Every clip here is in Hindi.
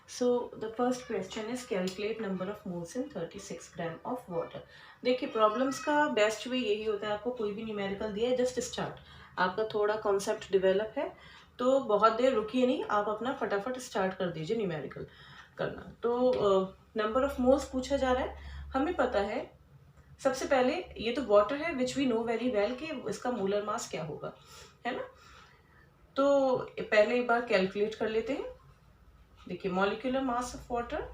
So the first question is calculate number of moles in 36 gram of water. देखिए प्रॉब्लम्स का बेस्ट वे यही होता है, आपको कोई भी न्यूमेरिकल दिया है जस्ट स्टार्ट, आपका थोड़ा कॉन्सेप्ट डेवलप है तो बहुत देर रुकिए नहीं, आप अपना फटाफट स्टार्ट कर दीजिए न्यूमेरिकल करना। तो नंबर ऑफ मोल्स पूछा जा रहा है, हमें पता है सबसे पहले ये तो वाटर है which we know very well कि इसका मोलर मास क्या होगा, है ना। तो पहले एक बार कैलकुलेट कर लेते हैं। देखिए molecular mass of water,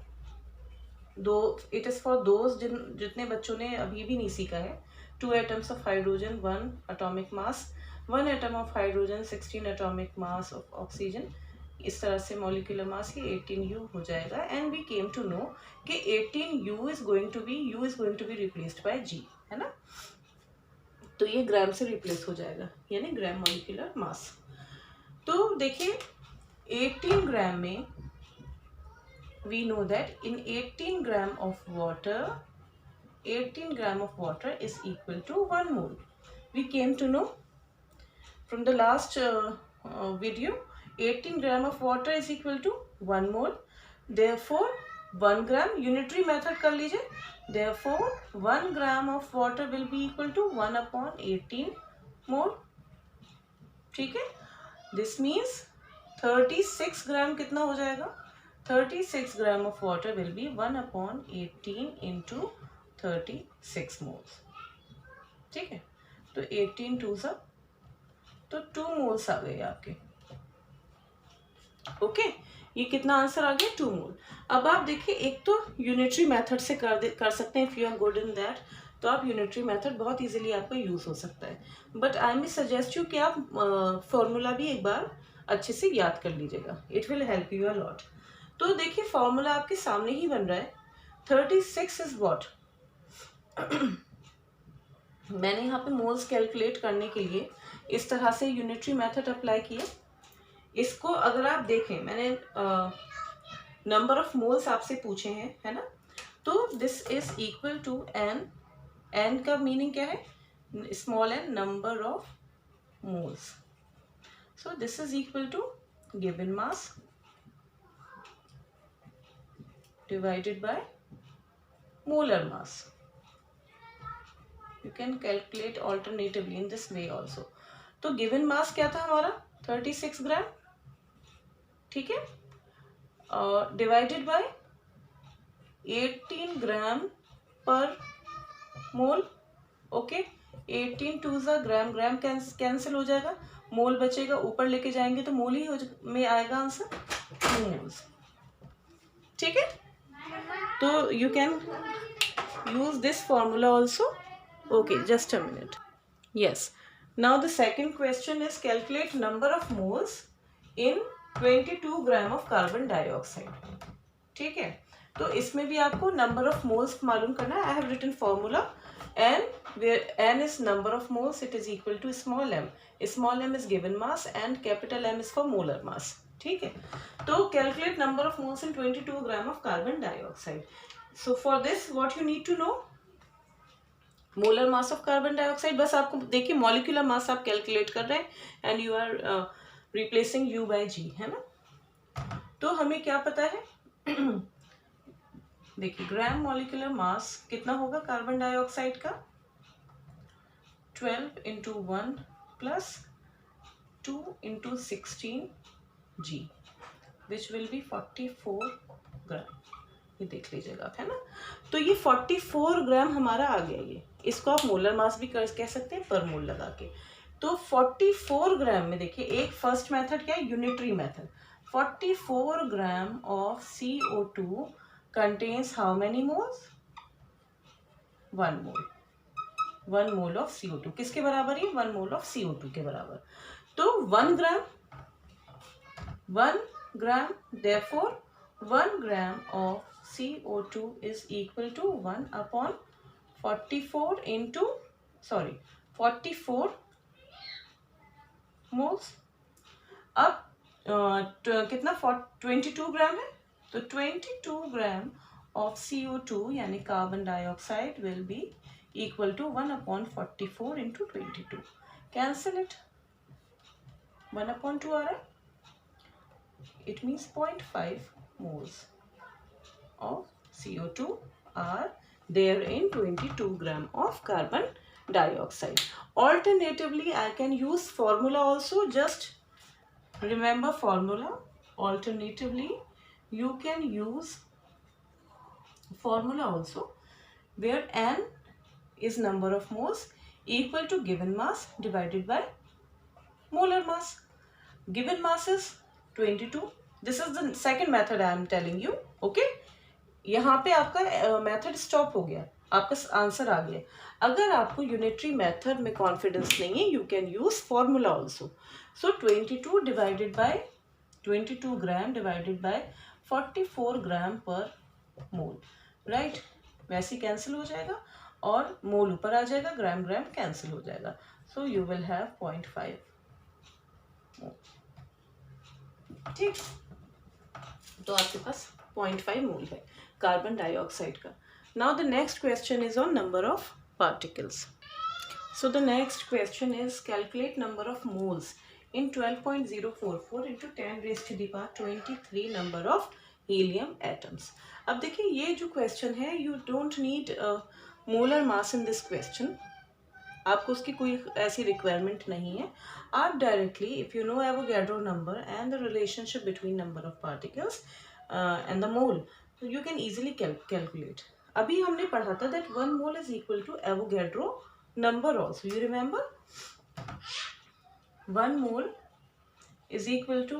though it is for those जितने बच्चों ने अभी भी नहीं सीखा है, 2 atoms of hydrogen 1 atomic mass, 1 atom of hydrogen 16 atomic mass of oxygen. इस तरह से मॉलिक्यूलर मास ये 18U हो जाएगा and we came to know कि 18U is going to be replaced by G, है ना। तो ये ग्राम से रिप्लेस हो जाएगा, यानी ग्राम मॉलिक्यूलर मास। तो देखिए 18 ग्राम में we know that in 18 gram of water, 18 gram of water is equal to 1 mole. We came to know from the last video, 18 gram of water is equal to 1 mole. Therefore 1 gram, unitary method कर लीजिए, therefore 1 gram of water will be equal to 1 upon 18 mole. ठीक है, this means 36 ग्राम कितना हो जाएगा, 36 gram of water will be 1 upon 18 into 36 moles. ठीक है, तो 18 टू सा तो 2 मोल्स आ गए आपके। ओके, ये कितना आंसर आ गया, 2 मोल। अब आप देखिए एक तो यूनिटरी मेथड से कर सकते हैं, if you are good in that, तो आप यूनिटरी मेथड बहुत इजीली आपका यूज हो सकता है। But I may suggest you कि आप फॉर्मूला भी एक बार अच्छे से याद कर लीजिएगा, it will help you a lot. तो देखिए फॉर्मूला आपके सामने ही बन रहा है, 36 इज व्हाट। मैंने यहाँ पे मोल्स कैलकुलेट करने के लिए इस तरह से यूनिटरी मेथड अप्लाई किया। इसको अगर आप देखें, मैंने नंबर ऑफ मोल्स आपसे पूछे हैं, है ना। तो this is equal to n, n का मीनिंग क्या है, small n, number of moles. So this is equal to given mass divided by molar mass. You can calculate alternatively in this way also. तो given mass क्या था हमारा, 36 ग्राम, ठीक है, डिवाइडेड बाय 18 ग्राम पर मोल। ओके, 18 टू ज़ा ग्राम, ग्राम कैंसिल हो जाएगा, मोल बचेगा, ऊपर लेके जाएंगे तो मोल ही में आएगा आंसर, मोल्स। ठीक है, तो you can use this formula also. Okay, just a minute. Yes, now the second question is calculate number of moles in 22 gram of carbon dioxide. ठीक है, तो इसमें भी आपको number of moles मालूम करना है। I have written formula n, where n is number of moles, it is equal to small m. Small m is given mass and capital M is for molar mass. ठीक है, तो calculate number of moles in 22 gram of carbon dioxide. So for this what you need to know, molar mass of carbon dioxide, बस आपको देखिए मॉलिक्यूलर मास आप कैलकुलेट कर रहे हैं and you are replacing U by G, है ना। तो हमें क्या पता है, देखिए ग्राम मॉलिक्यूलर मास कितना होगा कार्बन डाइऑक्साइड का, 12 into 1 plus 2 into 16G, which will be 44 ग्राम। ये देख लीजिएगा, है ना। तो ये 44 ग्राम हमारा आ गया, ये इसको आप मोलर मास भी कह सकते हैं पर मोल लगा के। तो 44 ग्राम में देखिए, एक फर्स्ट मेथड क्या है, unitary method. 44 gram of CO2 contains how many moles, 1 mole. 1 mole of CO2 किसके बराबर है, 1 मोल ऑफ CO2 के बराबर। तो 1 ग्राम, 1 gram, therefore 1 gram of CO2 is equal to 1 upon 44 into 44 moles। अब कितना 22 ग्राम है, तो 22 ग्राम ऑफ CO2 यानी carbon dioxide will be equal to 1 upon 44 into 22। Cancel it, 1 upon 2 आ रहा है, it means 0.5 moles of CO2 are there in 22 gram of carbon dioxide. Alternatively, I can use formula also. Just remember formula. Alternatively, you can use formula also, where N is number of moles equal to given mass divided by molar mass. Given mass is 22. This is the second method I am telling you. Okay, यहाँ पे आपका मेथड स्टॉप हो गया, आपका आंसर आ गया. अगर आपको यूनिटरी मेथड में कॉन्फिडेंस नहीं है, you can use formula also. So 22 gram divided by 44 ग्राम पर मोल, राइट. वैसे कैंसिल हो जाएगा और मोल ऊपर आ जाएगा, ग्राम ग्राम कैंसिल हो जाएगा. So you will have 0.5. ठीक, तो आपके पास 0.5 मोल है कार्बन डाइऑक्साइड का. Now the next question is on number of particles. So the next question is calculate number of moles in 12.044 into 10 raised to the power 23 number of helium atoms. अब देखिए ये जो क्वेश्चन है, you don't need molar mass in this question. आपको उसकी कोई ऐसी रिक्वायरमेंट नहीं है. आप directly if you know Avogadro number and the relationship between number of particles and the mole, so you can easily calculate. अभी हमने पढ़ा था that 1 mole is equal to Avogadro number also. You remember? 1 mole is equal to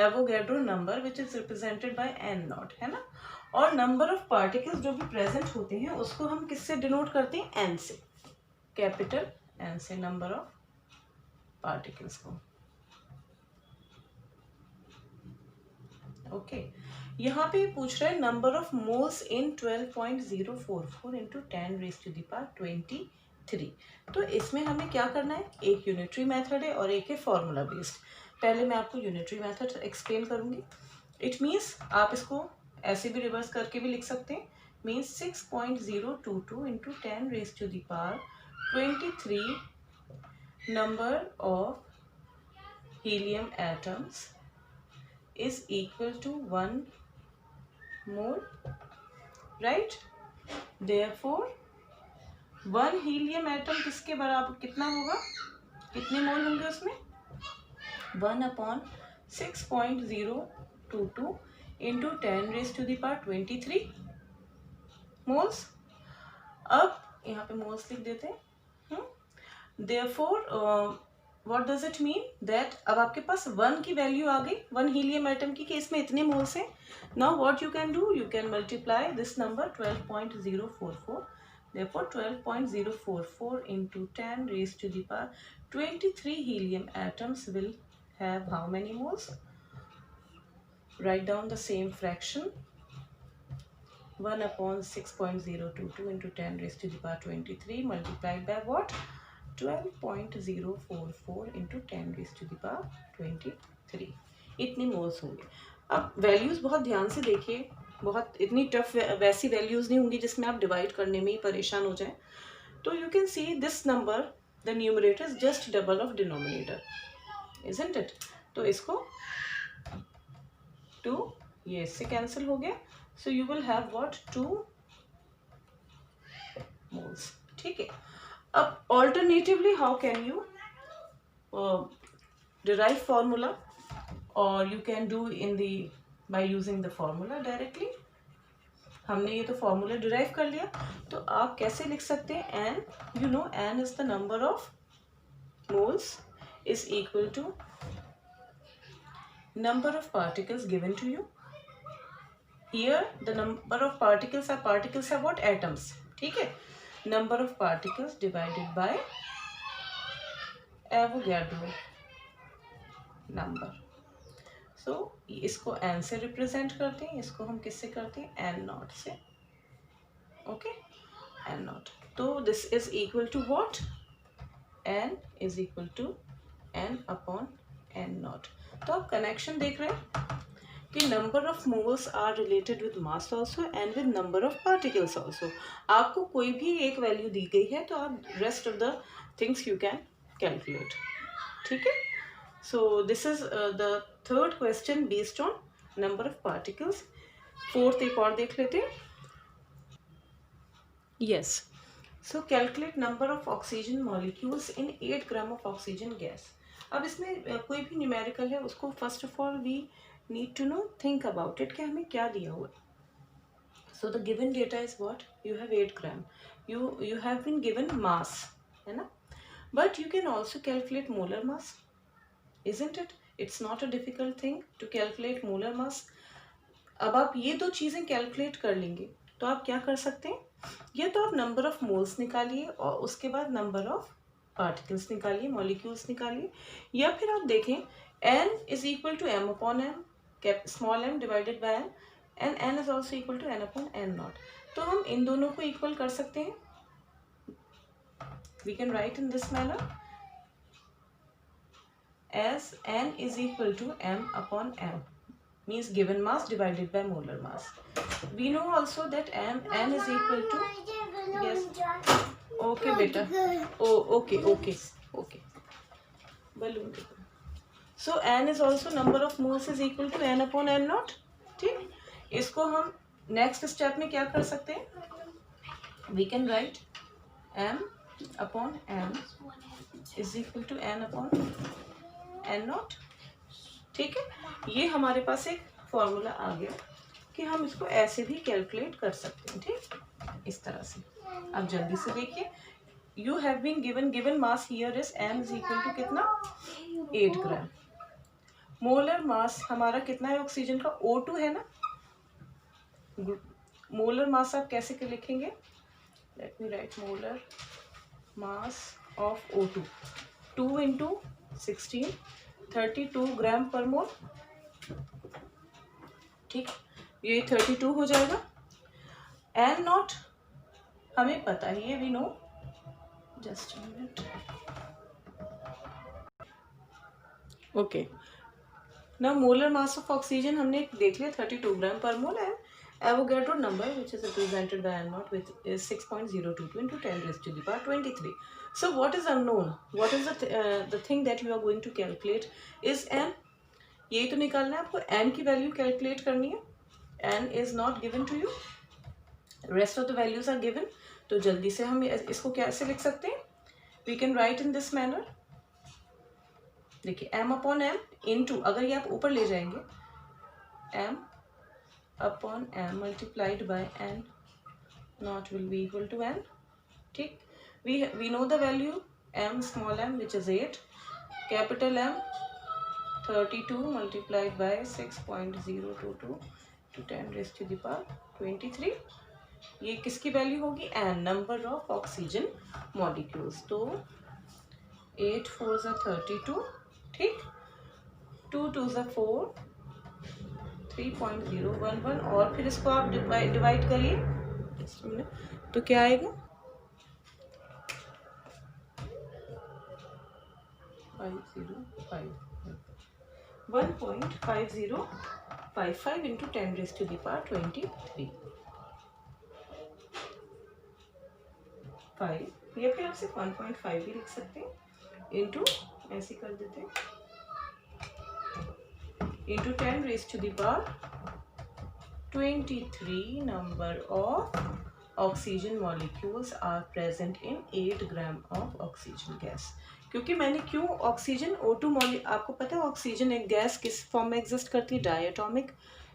Avogadro number which is represented by n naught, है ना. और नंबर ऑफ पार्टिकल्स जो भी प्रेजेंट होते हैं उसको हम किससे डिनोट करते हैं? n से, कैपिटल n से नंबर ऑफ पार्टिकल्स को. ओके, यहाँ पे पूछ रहा है number of moles in 12.044 into 10 raise to the power 23. तो इसमें हमें क्या करना है? एक यूनिटरी मेथड है और एक है फॉर्मूला बेस्ड. पहले मैं आपको यूनिटरी मेथड एक्सप्लेन करूंगी. इट मीन्स आप इसको ऐसे भी रिवर्स करके भी लिख सकते हैं. Means 6.022 into 10 raise to the power 23 number of helium atoms is equal to 1 mole, right? Therefore 1 helium atom किसके बराबर, कितना होगा, कितने मोल होंगे उसमें? 1/6.022 into 10 raise to the power 23 moles. अब यहाँ पे मोल्स लिख देते हैं. Therefore what does it mean that अब आपके पास 1 की वैल्यू आ गई, 1 हीलियम एटम की, कि इसमें इतने मोल्स हैं. Now what you can do, you can multiply this number 12.044. therefore 12.044 into 10 raised to the power 23 helium atoms will have how many moles? Write down the same fraction. 1/6.022 into 10 raised to the power 23 multiplied by what? 12.044 into 10 raised to the power 23. इतने मोल्स होंगे. अब वैल्यूज़ बहुत ध्यान से देखिए, बहुत इतनी टफ वैसी वैल्यूज़ नहीं होंगी जिसमें आप डिवाइड करने में ही परेशान हो जाएं. तो you can see this number, the numerator is just double of denominator, isn't it. तो इसको 2 ये इससे कैंसिल हो गया. So you will have what? 2 moles. ठीक है. अब alternatively how can you derive formula, or you can do in the by using the formula directly. हमने ये तो फॉर्मूला डिराइव कर लिया, तो आप कैसे लिख सकते हैं? n, you know n is the number of moles is equal to number of particles given to you. Here the number of particles are what? Atoms. ठीक है. Number of particles divided by Avogadro number. So इसको n से रिप्रेजेंट करते हैं, इसको हम किससे करते हैं? n नॉट से. Okay, n not. तो this is equal to what? n is equal to n upon n not. तो आप कनेक्शन देख रहे हैं कि number of moles are related with mass also and with number of particles also. आपको कोई भी एक वैल्यू दी गई है तो आप rest of the things you can calculate. ठीक है. So this is the third question based on number of particles. Fourth एक और देख लेते हैं। Yes, so calculate number of oxygen molecules in 8 gram of oxygen gas. अब इसमें कोई भी न्यूमेरिकल है उसको first of all we need to know think about it कि हमें क्या दिया हुआ है। So the given data is what, you have 8 gram, you have been given mass, है ना, but you can also calculate molar mass, isn't it? It's not a difficult thing to calculate molar mass. अब आप ये दो चीज़ें कैलकुलेट कर लेंगे तो आप क्या कर सकते हैं, या तो आप नंबर ऑफ मोल्स निकालिए और उसके बाद नंबर ऑफ पार्टिकल्स निकालिए, मॉलिक्यूल्स निकालिए, या फिर आप देखें n is equal to m upon m, small m divided by n, and n is also equal to n upon n not. तो हम इन दोनों को इक्वल कर सकते हैं। We can write in this manner as n is equal to m upon m, means given mass divided by molar mass. We know also that n is equal to, yes, okay beta, oh okay balloon, so n is also number of moles is equal to n upon n naught। ठीक, इसको हम नेक्स्ट स्टेप में क्या कर सकते हैं, we can write m upon m is equal to n upon n naught। ठीक है, ये हमारे पास एक फॉर्मूला आ गया कि हम इसको ऐसे भी कैलकुलेट कर सकते हैं। ठीक, इस तरह से। अब जल्दी से देखिए, you have been given mass here is m is equal to कितना, 8 ग्राम। मोलर मास हमारा कितना है ऑक्सीजन का, O2 है ना। मोलर मास आप कैसे के लिखेंगे, let me right molar mass of O2, 2 into 16, 32 gram पर मोल। ठीक, ये 32 हो जाएगा। n नॉट हमें पता है, ये we know, just a minute, okay. Now molar mass of oxygen हमने देख लिया 32 ग्राम पर mole, and Avogadro number which is represented by n naught which is 6.022 into 10 raised to the power 23. So what is unknown, what is the thing that you are going to calculate is n। यही तो निकालना है आपको, n की वैल्यू कैलकुलेट करनी है। n is not given to you, rest of the values are given। तो जल्दी से हम इसको कैसे लिख सकते हैं, we can write in this manner। देखिए m अपॉन m इंटू, अगर ये आप ऊपर ले जाएंगे, m upon m multiplied by n naught will be equal to n। ठीक, we know the value m small m which is 8, capital M 32 multiplied by 6.022 to 10 raised to the power 23। ये किसकी वैल्यू होगी, n, number of oxygen molecules. तो 8 4 ज़ा 32, ठीक, 2 2 ज़ा 4, 3.011, और फिर इसको आप डिवाइड करिए, तो क्या आएगा, 1.5055 into 10 raised to the power 23, 5, या फिर आप सिर्फ 1.5 भी लिख सकते हैं, इंटू ऐसे कर देते हैं, into 10 raised to the power 23 number of oxygen molecules are present in 8 gram of oxygen gas। क्योंकि मैंने क्यों ऑक्सीजन O2 आपको पता है ऑक्सीजन एक गैस किस फॉर्म में एग्जिस्ट करती है, डायटोमिक,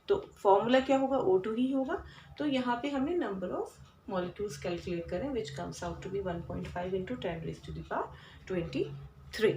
तो फॉर्मूला क्या होगा, O2 ही होगा। तो यहाँ पे हमने नंबर ऑफ मॉलिक्यूल्स कैलकुलेट करें which comes out to be 1.5 into 10 raised to the power 23।